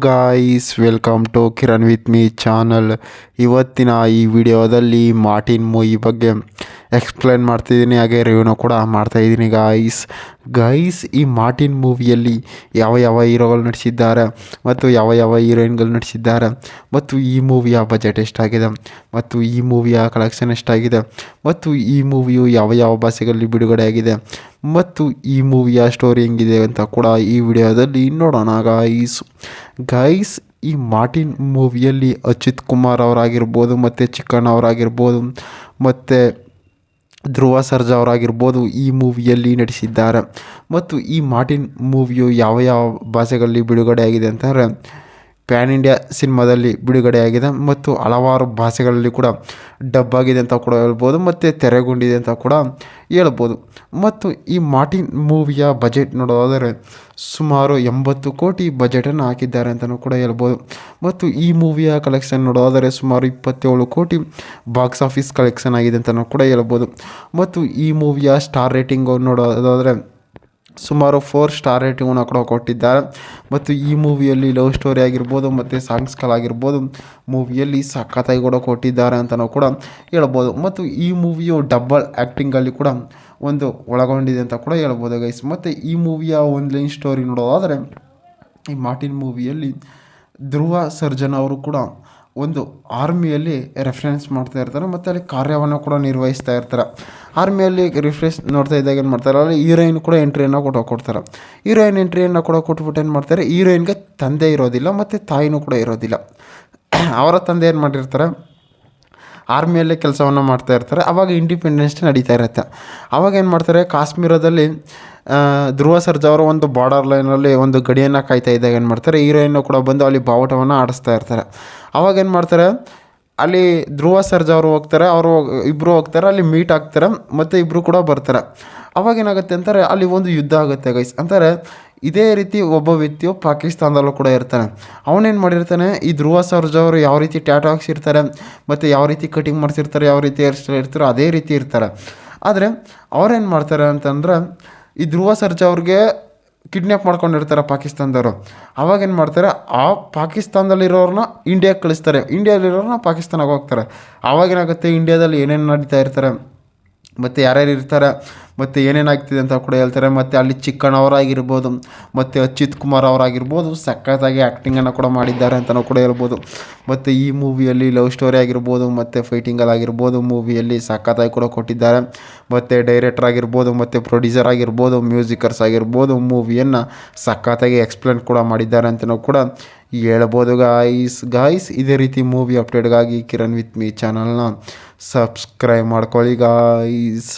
Guys, welcome to Kiran with me channel. ಇವತ್ತಿನ ಈ ವಿಡಿಯೋದಲ್ಲಿ ಮಾರ್ಟಿನ್ ಮೂವಿ ಬಗ್ಗೆ ಎಕ್ಸ್ಪ್ಲೇನ್ ಮಾಡ್ತಿದ್ದೀನಿ, ಹಾಗೆ ರಿವ್ಯೂನು ಕೂಡ ಮಾಡ್ತಾಯಿದ್ದೀನಿ. ಗೈಸ್ ಈ ಮಾರ್ಟಿನ್ ಮೂವಿಯಲ್ಲಿ ಯಾವ ಯಾವ ಹೀರೋಗಳು ನಟಿಸಿದ್ದಾರೆ ಮತ್ತು ಯಾವ ಯಾವ ಹೀರೋಯಿನ್ಗಳು ನಟಿಸಿದ್ದಾರೆ, ಮತ್ತು ಈ ಮೂವಿಯ ಬಜೆಟ್ ಎಷ್ಟಾಗಿದೆ, ಮತ್ತು ಈ ಮೂವಿಯ ಕಲೆಕ್ಷನ್ ಎಷ್ಟಾಗಿದೆ, ಮತ್ತು ಈ ಮೂವಿಯು ಯಾವ ಯಾವ ಭಾಷೆಗಳಲ್ಲಿ ಬಿಡುಗಡೆ ಆಗಿದೆ, ಮತ್ತು ಈ ಮೂವಿಯ ಸ್ಟೋರಿ ಹೆಂಗಿದೆ ಅಂತ ಕೂಡ ಈ ವಿಡಿಯೋದಲ್ಲಿ ನೋಡೋಣ. ಗೈಸ್ ಈ ಮಾರ್ಟಿನ್ ಮೂವಿಯಲ್ಲಿ ಅಚ್ಯುತ್ ಕುಮಾರ್ ಅವರಾಗಿರ್ಬೋದು, ಮತ್ತು ಚಿಕ್ಕಣ್ಣ ಅವರಾಗಿರ್ಬೋದು, ಮತ್ತು ಧ್ರುವ ಸರ್ಜಾ ಅವರಾಗಿರ್ಬೋದು ಈ ಮೂವಿಯಲ್ಲಿ ನಟಿಸಿದ್ದಾರೆ. ಮತ್ತು ಈ ಮಾರ್ಟಿನ್ ಮೂವಿಯು ಯಾವ ಯಾವ ಭಾಷೆಗಳಲ್ಲಿ ಬಿಡುಗಡೆ ಆಗಿದೆ ಅಂತಂದರೆ ಪ್ಯಾನ್ ಇಂಡಿಯಾ ಸಿನಿಮಾದಲ್ಲಿ ಬಿಡುಗಡೆಯಾಗಿದೆ, ಮತ್ತು ಹಲವಾರು ಭಾಷೆಗಳಲ್ಲಿ ಕೂಡ ಡಬ್ ಆಗಿದೆ ಅಂತ ಕೂಡ ಹೇಳ್ಬೋದು, ಮತ್ತು ತೆರೆಗೊಂಡಿದೆ ಅಂತ ಕೂಡ ಹೇಳ್ಬೋದು. ಮತ್ತು ಈ ಮಾರ್ಟಿನ್ ಮೂವಿಯ ಬಜೆಟ್ ನೋಡೋದಾದರೆ ಸುಮಾರು 80 ಕೋಟಿ ಬಜೆಟನ್ನು ಹಾಕಿದ್ದಾರೆ ಅಂತಲೂ ಕೂಡ ಹೇಳ್ಬೋದು. ಮತ್ತು ಈ ಮೂವಿಯ ಕಲೆಕ್ಷನ್ ನೋಡೋದಾದರೆ ಸುಮಾರು 27 ಕೋಟಿ ಬಾಕ್ಸ್ ಆಫೀಸ್ ಕಲೆಕ್ಷನ್ ಆಗಿದೆ ಅಂತಲೂ ಕೂಡ ಹೇಳ್ಬೋದು. ಮತ್ತು ಈ ಮೂವಿಯ ಸ್ಟಾರ್ ರೇಟಿಂಗ್ ನೋಡೋದಾದರೆ ಸುಮಾರು 4 ಸ್ಟಾರ್ ರೇಟಿಂಗನ್ನು ಕೂಡ ಕೊಟ್ಟಿದ್ದಾರೆ. ಮತ್ತು ಈ ಮೂವಿಯಲ್ಲಿ ಲವ್ ಸ್ಟೋರಿ ಆಗಿರ್ಬೋದು, ಮತ್ತು ಸಾಂಗ್ಸ್ಗಳಾಗಿರ್ಬೋದು ಮೂವಿಯಲ್ಲಿ ಸಖತ್ತಾಗಿ ಕೂಡ ಕೊಟ್ಟಿದ್ದಾರೆ ಅಂತಲೂ ಕೂಡ ಹೇಳ್ಬೋದು. ಮತ್ತು ಈ ಮೂವಿಯು ಡಬಲ್ ಆ್ಯಕ್ಟಿಂಗಲ್ಲಿ ಕೂಡ ಒಂದು ಒಳಗೊಂಡಿದೆ ಅಂತ ಕೂಡ ಹೇಳ್ಬೋದು ಗೈಸ್. ಮತ್ತು ಈ ಮೂವಿಯ ಒಂದು ಲೈನ್ ಸ್ಟೋರಿ ನೋಡೋದಾದರೆ ಈ ಮಾರ್ಟಿನ್ ಮೂವಿಯಲ್ಲಿ ಧ್ರುವ ಸರ್ಜನ್ ಅವರು ಕೂಡ ಒಂದು ಆರ್ಮಿಯಲ್ಲಿ ರೆಫರೆನ್ಸ್ ಮಾಡ್ತಾ ಇರ್ತಾರೆ, ಮತ್ತು ಅಲ್ಲಿ ಕಾರ್ಯವನ್ನು ಕೂಡ ನಿರ್ವಹಿಸ್ತಾ ಇರ್ತಾರೆ. ಆರ್ಮಿಯಲ್ಲಿ ರಿಫ್ರೆಶ್ ನೋಡ್ತಾ ಇದ್ದಾಗ ಏನು ಮಾಡ್ತಾರೆ, ಅಲ್ಲಿ ಹೀರೋಯಿನ್ ಕೂಡ ಎಂಟ್ರಿಯನ್ನು ಕೊಡ್ತಾರೆ. ಹೀರೋಯಿನ್ ಎಂಟ್ರಿಯನ್ನು ಕೂಡ ಕೊಟ್ಬಿಟ್ಟು ಏನು ಮಾಡ್ತಾರೆ, ಹೀರೋಯಿನ್ಗೆ ತಂದೆ ಇರೋದಿಲ್ಲ ಮತ್ತು ತಾಯಿನೂ ಕೂಡ ಇರೋದಿಲ್ಲ. ಅವರ ತಂದೆ ಏನು ಮಾಡಿರ್ತಾರೆ, ಆರ್ಮಿಯಲ್ಲೇ ಕೆಲಸವನ್ನು ಮಾಡ್ತಾ ಇರ್ತಾರೆ. ಆವಾಗ ಇಂಡಿಪೆಂಡೆನ್ಸ್ ಡೇ ನಡೀತಾ ಇರುತ್ತೆ. ಆವಾಗ ಏನು ಮಾಡ್ತಾರೆ, ಕಾಶ್ಮೀರದಲ್ಲಿ ಧ್ರುವ ಸರ್ಜಾ ಅವರು ಒಂದು ಬಾರ್ಡರ್ ಲೈನಲ್ಲಿ ಒಂದು ಗಡಿಯನ್ನು ಕಾಯ್ತಾ ಇದ್ದಾಗ ಏನು ಮಾಡ್ತಾರೆ, ಹೀರೋಯಿನ್ನು ಕೂಡ ಬಂದು ಅಲ್ಲಿ ಬಾವುಟವನ್ನು ಆಡಿಸ್ತಾ ಇರ್ತಾರೆ. ಆವಾಗ ಏನು ಮಾಡ್ತಾರೆ, ಅಲ್ಲಿ ಧ್ರುವ ಸರ್ಜಾ ಅವರು ಹೋಗ್ತಾರೆ, ಅವರು ಇಬ್ಬರು ಹೋಗ್ತಾರೆ, ಅಲ್ಲಿ ಮೀಟ್ ಆಗ್ತಾರೆ, ಮತ್ತು ಇಬ್ಬರು ಕೂಡ ಬರ್ತಾರೆ. ಅವಾಗ ಏನಾಗುತ್ತೆ ಅಂತಾರೆ, ಅಲ್ಲಿ ಒಂದು ಯುದ್ಧ ಆಗುತ್ತೆ ಗೈಸ್. ಅಂತಾರೆ ಇದೇ ರೀತಿ ಒಬ್ಬ ವ್ಯಕ್ತಿಯು ಪಾಕಿಸ್ತಾನದಲ್ಲೂ ಕೂಡ ಇರ್ತಾನೆ. ಅವನೇನು ಮಾಡಿರ್ತಾನೆ, ಈ ಧ್ರುವ ಸರ್ಜಾ ಅವರು ಯಾವ ರೀತಿ ಟ್ಯಾಟೋ ಹಾಕ್ಸಿರ್ತಾರೆ, ಮತ್ತು ಯಾವ ರೀತಿ ಕಟಿಂಗ್ ಮಾಡ್ಸಿರ್ತಾರೆ, ಯಾವ ರೀತಿ ಹೇರ್ ಸ್ಟೈಲ್ ಇರ್ತಾರೋ ಅದೇ ರೀತಿ ಇರ್ತಾರೆ. ಆದರೆ ಅವ್ರೇನು ಮಾಡ್ತಾರೆ ಅಂತಂದ್ರೆ, ಈ ಧ್ರುವ ಸರ್ಜಾ ಅವ್ರಿಗೆ ಕಿಡ್ನ್ಯಾಪ್ ಮಾಡ್ಕೊಂಡಿರ್ತಾರೆ ಪಾಕಿಸ್ತಾನದವರು. ಅವಾಗೇನು ಮಾಡ್ತಾರೆ, ಆ ಪಾಕಿಸ್ತಾನದಲ್ಲಿರೋರನ್ನ ಇಂಡಿಯಾಗೆ ಕಳಿಸ್ತಾರೆ, ಇಂಡಿಯಾದಲ್ಲಿರೋರನ್ನ ಪಾಕಿಸ್ತಾನಕ್ಕೆ ಹೋಗ್ತಾರೆ. ಆವಾಗೇನಾಗುತ್ತೆ, ಇಂಡಿಯಾದಲ್ಲಿ ಏನೇನು ನಡೀತಾ ಇರ್ತಾರೆ, ಮತ್ತು ಯಾರ್ಯಾರು ಇರ್ತಾರೆ, ಮತ್ತು ಏನೇನಾಗ್ತಿದೆ ಅಂತ ಕೂಡ ಹೇಳ್ತಾರೆ. ಮತ್ತು ಅಲ್ಲಿ ಚಿಕ್ಕಣ್ಣ ಅವರಾಗಿರ್ಬೋದು, ಮತ್ತು ಅಚ್ಯುತ್ ಕುಮಾರ್ ಅವರಾಗಿರ್ಬೋದು ಸಖತ್ತಾಗಿ ಆ್ಯಕ್ಟಿಂಗನ್ನು ಕೂಡ ಮಾಡಿದ್ದಾರೆ ಅಂತಲೂ ಕೂಡ ಹೇಳ್ಬೋದು. ಮತ್ತು ಈ ಮೂವಿಯಲ್ಲಿ ಲವ್ ಸ್ಟೋರಿ ಆಗಿರ್ಬೋದು, ಮತ್ತು ಫೈಟಿಂಗಲ್ಲಾಗಿರ್ಬೋದು ಮೂವಿಯಲ್ಲಿ ಸಖತ್ತಾಗಿ ಕೂಡ ಕೊಟ್ಟಿದ್ದಾರೆ. ಮತ್ತು ಡೈರೆಕ್ಟರ್ ಆಗಿರ್ಬೋದು, ಮತ್ತು ಪ್ರೊಡ್ಯೂಸರ್ ಆಗಿರ್ಬೋದು, ಮ್ಯೂಸಿಕರ್ಸ್ ಆಗಿರ್ಬೋದು ಮೂವಿಯನ್ನು ಸಖತ್ತಾಗಿ ಎಕ್ಸ್ಪ್ಲೇನ್ ಕೂಡ ಮಾಡಿದ್ದಾರೆ ಅಂತಲೂ ಕೂಡ ಹೇಳ್ಬೋದು. ಗಾಯ್ಸ್ ಇದೇ ರೀತಿ ಮೂವಿ ಅಪ್ಡೇಟ್ಗಾಗಿ ಕಿರಣ್ ವಿತ್ ಮೀ ಚಾನಲ್ನ ಸಬ್ಸ್ಕ್ರೈಬ್ ಮಾಡ್ಕೊಳ್ಳಿ ಗಾಯ್ಸ್.